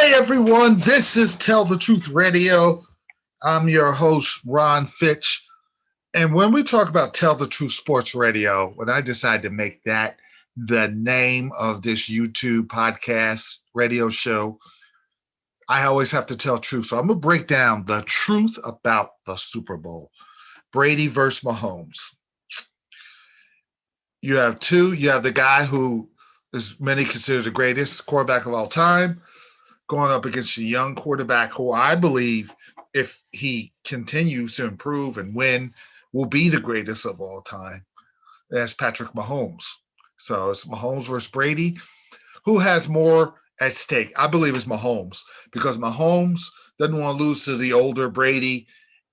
Hey everyone, this is Tell the Truth Radio. I'm your host, Ron Fitch. And when we talk about Tell the Truth Sports Radio, when I decided to make that the name of this YouTube podcast radio show, I always have to tell truth. So I'm going to break down the truth about the Super Bowl. Brady versus Mahomes. You have the guy who is many consider the greatest quarterback of all time, going up against a young quarterback who I believe, if he continues to improve and win, will be the greatest of all time. That's Patrick Mahomes. So it's Mahomes versus Brady. Who has more at stake? I believe it's Mahomes, because Mahomes doesn't want to lose to the older Brady.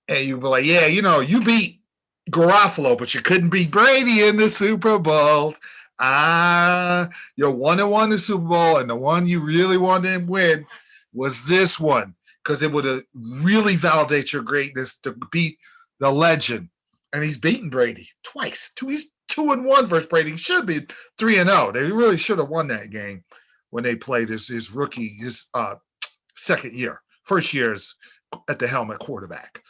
And you'll be like, yeah, you beat Garofalo, but you couldn't beat Brady in the Super Bowl. You're 1-1 in the Super Bowl, and the one you really wanted to win was this one, because it would have really validate your greatness to beat the legend. And he's beaten Brady twice. He's 2-1 versus Brady. He should be 3-0. They really should have won that game when they played his rookie, his second year. First year is at the helm at quarterback.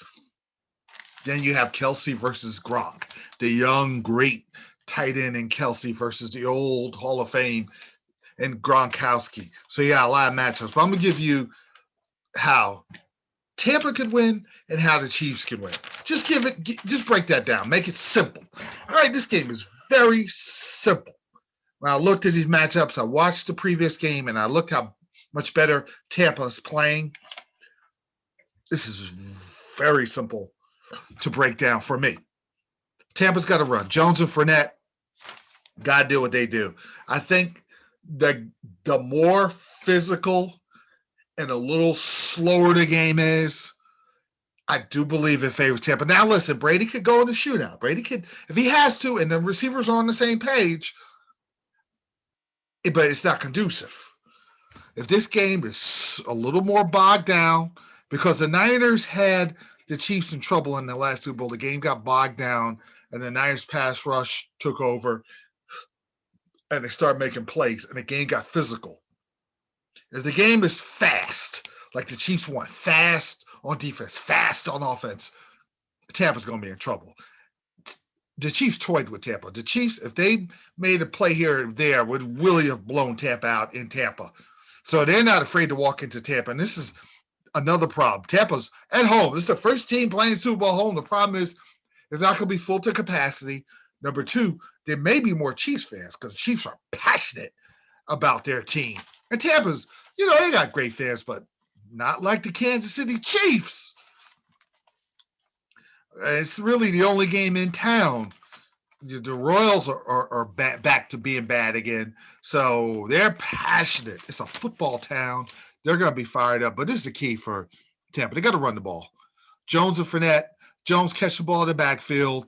Then you have Kelsey versus Gronk, the young, great tight end in Kelsey versus the old Hall of Fame and Gronkowski. So yeah, a lot of matchups. But I'm gonna give you how Tampa could win and how the Chiefs can win. Just break that down. Make it simple. All right, this game is very simple. When I looked at these matchups, I watched the previous game and I looked how much better Tampa's playing. This is very simple to break down for me. Tampa's got to run. Jones and Fournette got to do what they do. I think the more physical and a little slower the game is, I do believe it favors Tampa. Now, listen, Brady could go in the shootout. Brady could, if he has to, and the receivers are on the same page, but it's not conducive. If this game is a little more bogged down, because the Niners had the Chiefs in trouble in the last Super Bowl, the game got bogged down, and the Niners pass rush took over, and they started making plays, and the game got physical. If the game is fast, like the Chiefs want, fast on defense, fast on offense, Tampa's going to be in trouble. The Chiefs toyed with Tampa. The Chiefs, if they made a play here or there, would really have blown Tampa out in Tampa. So they're not afraid to walk into Tampa. And this is another problem. Tampa's at home. This is the first team playing Super Bowl home. The problem is it's not going to be full to capacity. Number two, there may be more Chiefs fans because the Chiefs are passionate about their team. And Tampa's, they got great fans, but not like the Kansas City Chiefs. It's really the only game in town. The Royals are back to being bad again. So they're passionate. It's a football town. They're going to be fired up. But this is the key for Tampa. They got to run the ball. Jones and Fournette. Jones catch the ball in the backfield.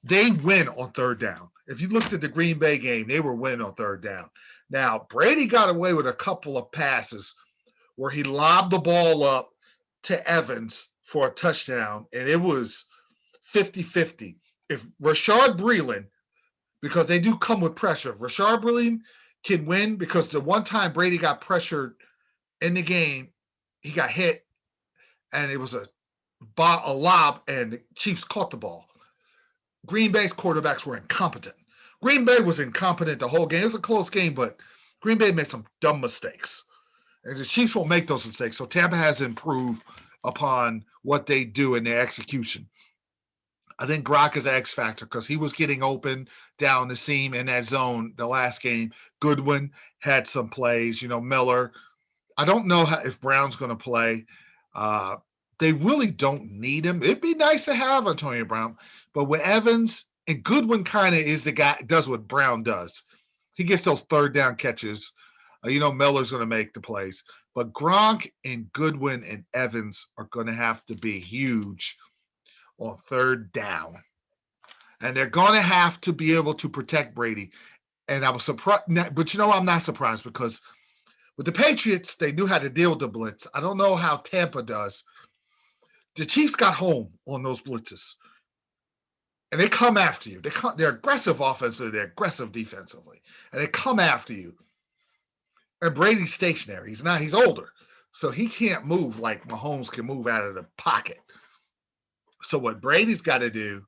They win on third down. If you looked at the Green Bay game, they were winning on third down. Now, Brady got away with a couple of passes where he lobbed the ball up to Evans for a touchdown, and it was 50-50. If Rashard Breeland, because they do come with pressure, if Rashard Breeland can win, because the one time Brady got pressured in the game, he got hit, and it was a lob, and the Chiefs caught the ball. Green Bay's quarterbacks were incompetent. Green Bay was incompetent the whole game. It was a close game, but Green Bay made some dumb mistakes. And the Chiefs won't make those mistakes. So Tampa has improved upon what they do in their execution. I think Gronk is an X factor because he was getting open down the seam in that zone the last game. Goodwin had some plays. Miller. I don't know if Brown's going to play. They really don't need him. It'd be nice to have Antonio Brown, but with Evans and Goodwin kind of is the guy does what Brown does. He gets those third down catches. Miller's going to make the plays, but Gronk and Goodwin and Evans are going to have to be huge on third down, and they're going to have to be able to protect Brady. And I was surprised, but I'm not surprised because with the Patriots, they knew how to deal with the blitz. I don't know how Tampa does. The Chiefs got home on those blitzes, and they come after you. They're aggressive offensively, they're aggressive defensively, and they come after you. And Brady's stationary. He's older. So he can't move like Mahomes can move out of the pocket. So what Brady's got to do,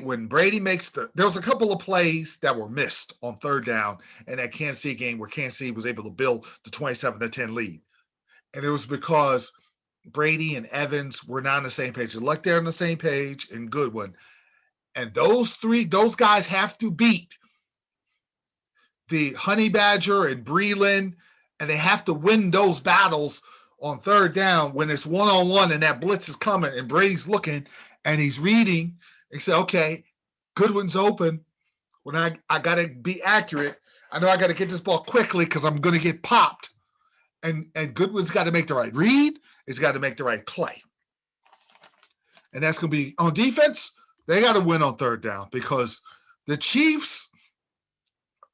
when Brady makes there was a couple of plays that were missed on third down in that Kansas City game where Kansas City was able to build the 27-10 lead. And it was because Brady and Evans were not on the same page. Like they're on the same page and Goodwin. And those guys have to beat the Honey Badger and Breland, and they have to win those battles on third down when it's one-on-one and that blitz is coming and Brady's looking and he's reading and say, okay, Goodwin's open. When I got to be accurate. I know I got to get this ball quickly because I'm going to get popped. And Goodwin's got to make the right read. He's got to make the right play. And that's going to be on defense. They got to win on third down because the Chiefs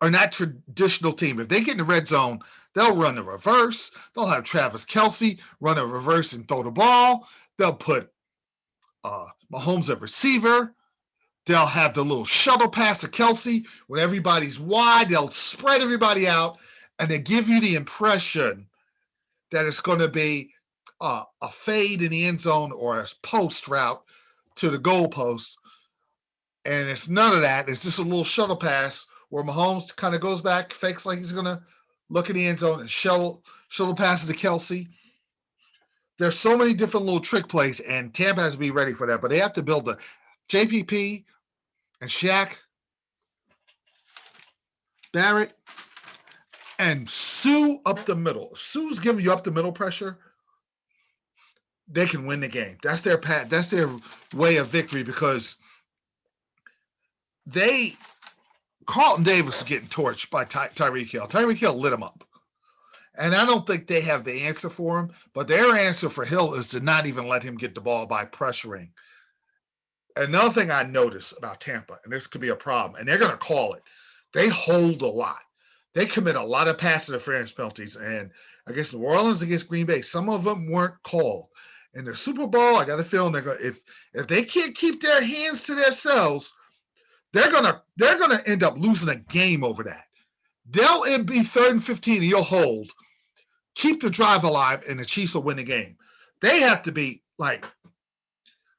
are not traditional team. If they get in the red zone, they'll run the reverse. They'll have Travis Kelce run a reverse and throw the ball. They'll put Mahomes at receiver. They'll have the little shuttle pass to Kelce when everybody's wide. They'll spread everybody out, and they give you the impression that it's going to be a fade in the end zone or a post route to the goal post. And it's none of that. It's just a little shuttle pass where Mahomes kind of goes back, fakes like he's going to look in the end zone and shuttle passes to Kelce. There's so many different little trick plays, and Tampa has to be ready for that. But they have to build the JPP and Shaq, Barrett, and Sue up the middle. If Sue's giving you up the middle pressure, they can win the game. That's their path. That's their way of victory because Carlton Davis is getting torched by Tyreek Hill. Tyreek Hill lit him up. And I don't think they have the answer for him, but their answer for Hill is to not even let him get the ball by pressuring. Another thing I noticed about Tampa, and this could be a problem, and they're going to call it, they hold a lot. They commit a lot of pass interference penalties, and against New Orleans, against Green Bay, some of them weren't called. In the Super Bowl, I got a feeling they're going. If they can't keep their hands to themselves, they're gonna end up losing a game over that. They'll be 3rd and 15, and you'll hold, keep the drive alive, and the Chiefs will win the game. They have to be like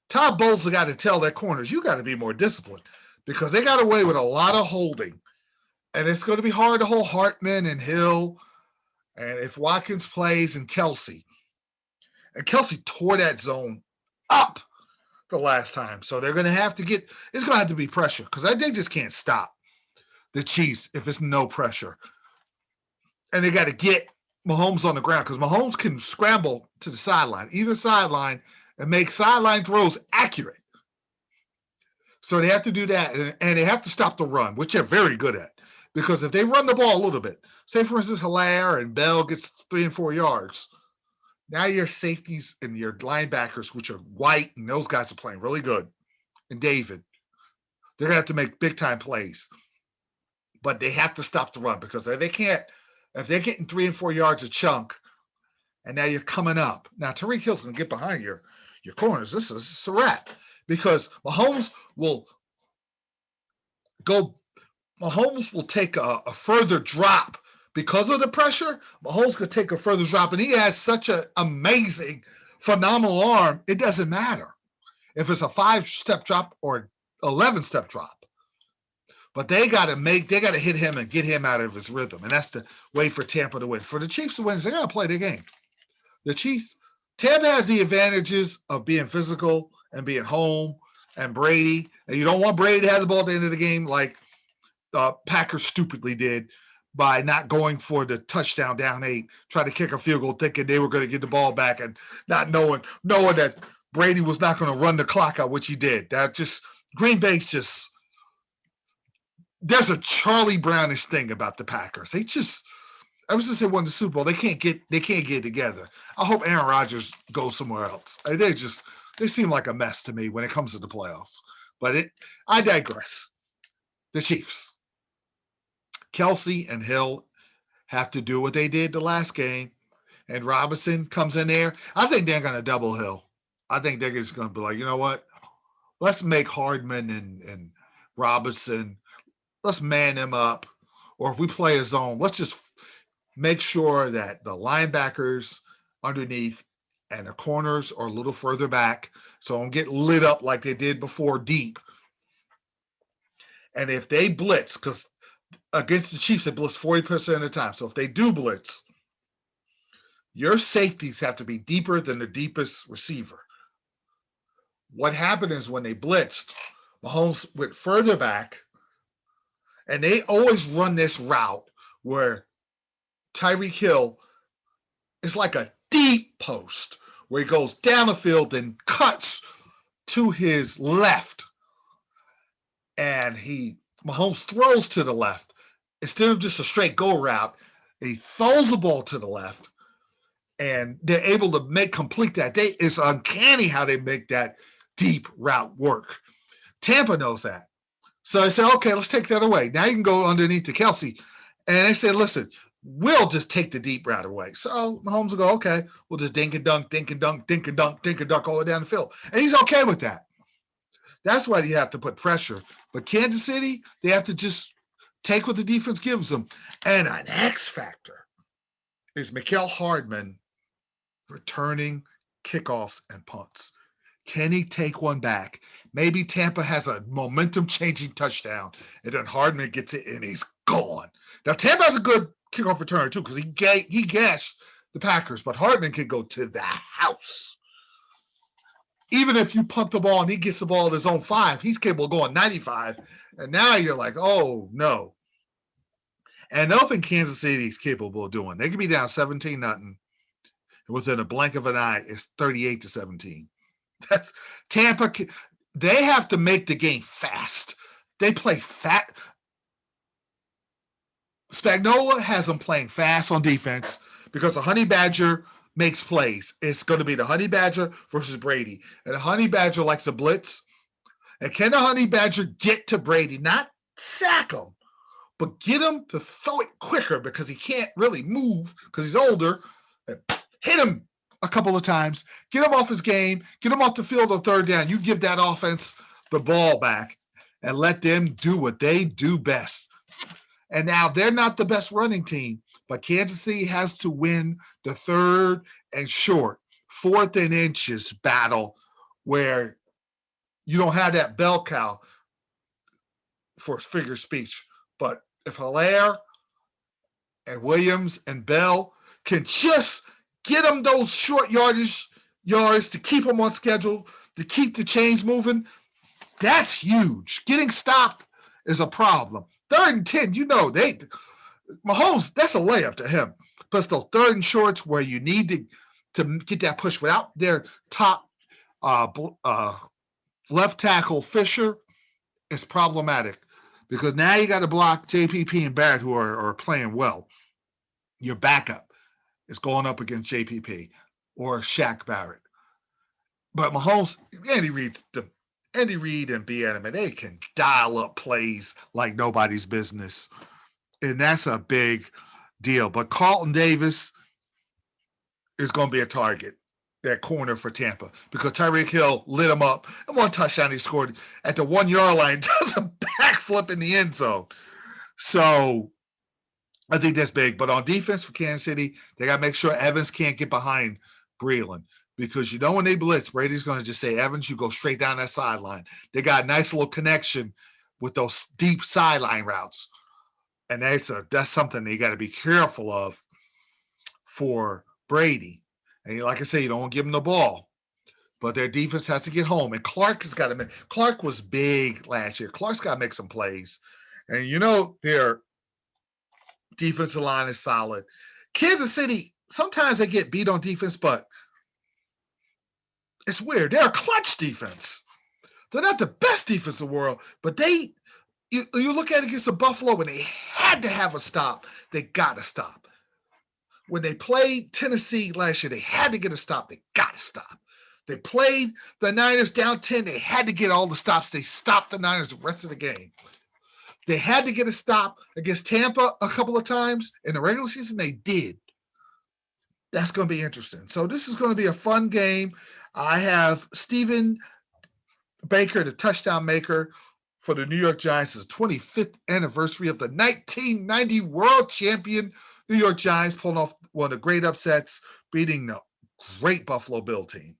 Todd Bowles has got to tell their corners, you got to be more disciplined because they got away with a lot of holding, and it's going to be hard to hold Hartman and Hill, and if Watkins plays and Kelce tore that zone up the last time. So they're going to have to it's going to have to be pressure because they just can't stop the Chiefs if it's no pressure. And they got to get Mahomes on the ground because Mahomes can scramble to the sideline, either sideline, and make sideline throws accurate. So they have to do that, and they have to stop the run, which they're very good at. Because if they run the ball a little bit, say, for instance, Hilaire and Bell gets 3 and 4 yards, now your safeties and your linebackers, which are White, and those guys are playing really good, and David, they're going to have to make big-time plays. But they have to stop the run because if they're getting 3 and 4 yards a chunk, and now you're coming up. Now, Tyreek Hill's going to get behind your corners. This is a wrap because Mahomes will take a further drop because of the pressure. Mahomes could take a further drop, and he has such an amazing, phenomenal arm. It doesn't matter if it's a 5-step drop or 11-step drop. But they got to hit him and get him out of his rhythm, and that's the way for Tampa to win. For the Chiefs to win, they got to play their game. Tampa has the advantages of being physical and being home and Brady, and you don't want Brady to have the ball at the end of the game like the Packers stupidly did by not going for the touchdown down 8, trying to kick a field goal thinking they were going to get the ball back and not knowing that Brady was not going to run the clock out, which he did. Green Bay's just – there's a Charlie Brownish thing about the Packers. Ever since they won the Super Bowl, they can't get together. I hope Aaron Rodgers goes somewhere else. They seem like a mess to me when it comes to the playoffs. But I digress. The Chiefs. Kelce and Hill have to do what they did the last game, and Robinson comes in there. I think they're going to double Hill. I think they're just going to be like, you know what? Let's make Hardman and Robinson. Let's man them up. Or if we play a zone, let's just make sure that the linebackers underneath and the corners are a little further back so don't get lit up like they did before deep. And if they blitz, because against the Chiefs, they blitz 40% of the time. So if they do blitz, your safeties have to be deeper than the deepest receiver. What happened is when they blitzed, Mahomes went further back, and they always run this route where Tyreek Hill is like a deep post where he goes down the field and cuts to his left. And Mahomes throws to the left. Instead of just a straight go route, he throws the ball to the left, and they're able to complete that. It's uncanny how they make that deep route work. Tampa knows that. So they said, okay, let's take that away. Now you can go underneath to Kelsey. And they said, listen, we'll just take the deep route away. So Mahomes will go, okay, we'll just dink and dunk, dink and dunk, dink and dunk, dink and dunk all the way down the field. And he's okay with that. That's why you have to put pressure. But Kansas City, they have to just take what the defense gives them. And an X factor is Mecole Hardman returning kickoffs and punts. Can he take one back? Maybe Tampa has a momentum-changing touchdown, and then Hardman gets it, and he's gone. Now, Tampa has a good kickoff returner, too, because he gashed the Packers, but Hardman can go to the house. Even if you punt the ball and he gets the ball at his own 5, he's capable of going 95, and now you're like, oh, no. And nothing Kansas City is capable of doing. They could be down 17-0, and within a blink of an eye, it's 38-17. That's Tampa. They have to make the game fast. They play fast. Spagnuolo has them playing fast on defense because the Honey Badger makes plays. It's going to be the Honey Badger versus Brady. And the Honey Badger likes to blitz. And can the Honey Badger get to Brady? Not sack him, but get him to throw it quicker because he can't really move because he's older. Hit him a couple of times, get him off his game, get him off the field on third down. You give that offense the ball back and let them do what they do best. And now they're not the best running team, but Kansas City has to win the third and short, 4th and inches battle where you don't have that bell cow for figure speech. But if Hilaire and Williams and Bell can just get them those short yards to keep them on schedule, to keep the chains moving, that's huge. Getting stopped is a problem. 3rd and 10, Mahomes, that's a layup to him. Plus those 3rd and shorts where you need to get that push without their top left tackle Fisher is problematic because now you got to block JPP and Barrett who are playing well. Your backup is going up against JPP or Shaq Barrett. But Mahomes, Andy Reid and B. Adam, they can dial up plays like nobody's business. And that's a big deal. But Carlton Davis is going to be a target, that corner for Tampa, because Tyreek Hill lit him up. And one touchdown he scored at the 1-yard line, does a backflip in the end zone. So I think that's big. But on defense for Kansas City, they got to make sure Evans can't get behind Breeland. Because when they blitz, Brady's going to just say, Evans, you go straight down that sideline. They got a nice little connection with those deep sideline routes. And that's something they got to be careful of for Brady. And like I say, you don't want to give them the ball. But their defense has to get home. And Clark was big last year. Clark's got to make some plays. And their defensive line is solid. Kansas City, sometimes they get beat on defense, but it's weird. They're a clutch defense. They're not the best defense in the world, but you look at it against the Buffalo when they had to have a stop, they got to stop. When they played Tennessee last year, they had to get a stop, they got to stop. They played the Niners down 10, they had to get all the stops. They stopped the Niners the rest of the game. They had to get a stop against Tampa a couple of times. In the regular season, they did. That's going to be interesting. So this is going to be a fun game. I have Stephen Baker, the touchdown maker for the New York Giants. It's the 25th anniversary of the 1990 world champion New York Giants pulling off one of the great upsets, beating the great Buffalo Bill team.